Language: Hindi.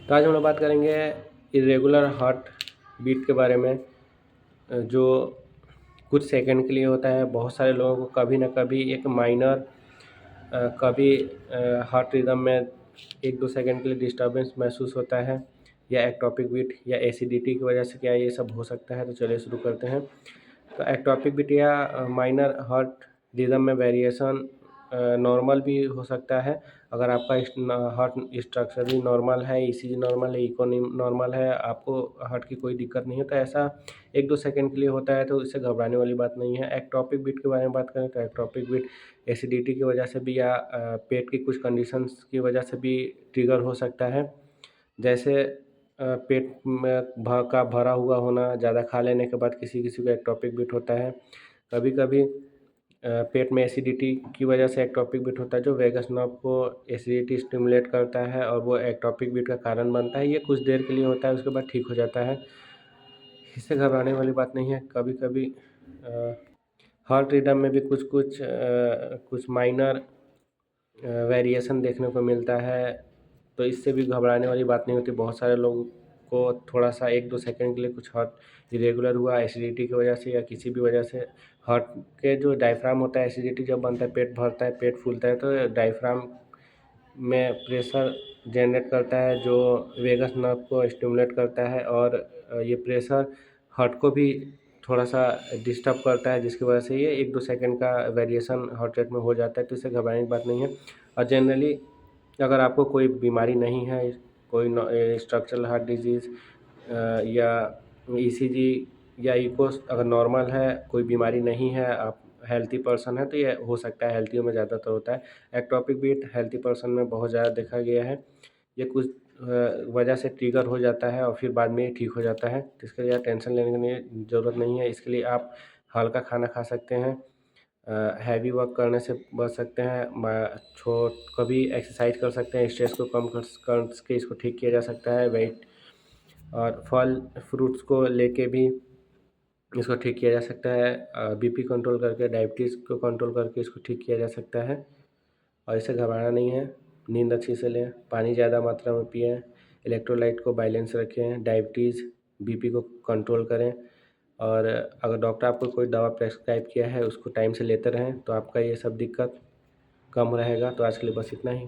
तो आज हम लोग बात करेंगे इरेगुलर हार्ट बीट के बारे में, जो कुछ सेकंड के लिए होता है। बहुत सारे लोगों को कभी ना कभी एक माइनर कभी हार्ट रिदम में 1-2 सेकंड के लिए डिस्टर्बेंस महसूस होता है, या एक्टोपिक बीट या एसिडिटी की वजह से क्या ये सब हो सकता है। तो चलिए शुरू करते हैं। तो एक्टोपिक बीट या माइनर हार्ट रिदम में वेरिएशन नॉर्मल भी हो सकता है। अगर आपका हार्ट स्ट्रक्चर भी नॉर्मल है, ईसीजी नॉर्मल है, इको नॉर्मल है, आपको हार्ट की कोई दिक्कत नहीं है, तो ऐसा 1-2 सेकंड के लिए होता है, तो इससे घबराने वाली बात नहीं है। एक्टोपिक बीट के बारे में बात करें तो एक्टोपिक बीट एसिडिटी की वजह से भी या पेट की कुछ कंडीशंस की वजह से भी ट्रिगर हो सकता है। जैसे पेट में का भरा हुआ होना, ज़्यादा खा लेने के बाद किसी किसी को एक्टोपिक बीट होता है। कभी कभी पेट में एसिडिटी की वजह से एक्टोपिक बीट होता है, जो वेगस नर्व को एसिडिटी स्टिमुलेट करता है और वो एक्टोपिक बीट का कारण बनता है। ये कुछ देर के लिए होता है, उसके बाद ठीक हो जाता है, इससे घबराने वाली बात नहीं है। कभी कभी हार्ट रिदम में भी कुछ माइनर वेरिएशन देखने को मिलता है, तो इससे भी घबराने वाली बात नहीं होती। बहुत सारे लोगों को थोड़ा सा 1-2 सेकंड के लिए कुछ हार्ट इरेगुलर हुआ एसिडिटी की वजह से या किसी भी वजह से, हार्ट के जो डायफ्राम होता है, एसिडिटी जब बनता है, पेट भरता है, पेट फूलता है, तो डायफ्राम में प्रेशर जनरेट करता है, जो वेगस नर्व को स्टिमुलेट करता है, और ये प्रेशर हार्ट को भी थोड़ा सा डिस्टर्ब करता है, जिसकी वजह से ये 1-2 सेकंड का वेरिएशन हार्ट रेट में हो जाता है। तो इससे घबराने की बात नहीं है। और जनरली अगर आपको कोई बीमारी नहीं है, कोई स्ट्रक्चरल हार्ट डिजीज़ या ईसीजी या इकोस अगर नॉर्मल है, कोई बीमारी नहीं है, आप हेल्थी पर्सन है, तो ये हो सकता है। हेल्थियों में ज़्यादातर होता है। एक्टोपिक बीट हेल्थी पर्सन में बहुत ज़्यादा देखा गया है। ये कुछ वजह से ट्रिगर हो जाता है और फिर बाद में ये ठीक हो जाता है, तो इसके लिए टेंशन लेने की ज़रूरत नहीं है। इसके लिए आप हल्का खाना खा सकते हैं, हैवी वर्क करने से बच सकते हैं, कभी एक्सरसाइज कर सकते हैं, स्ट्रेस को कम करके इसको ठीक किया जा सकता है। वेट और फल फ्रूट्स को लेके भी इसको ठीक किया जा सकता है। बीपी कंट्रोल करके, डायबिटीज़ को कंट्रोल करके इसको ठीक किया जा सकता है, और इससे घबराना नहीं है। नींद अच्छी से लें, पानी ज़्यादा मात्रा में पिएं, इलेक्ट्रोलाइट को बैलेंस रखें, डायबिटीज़ बीपी को कंट्रोल करें, और अगर डॉक्टर आपको कोई दवा प्रेस्क्राइब किया है उसको टाइम से लेते रहें, तो आपका ये सब दिक्कत कम रहेगा। तो आज के लिए बस इतना ही।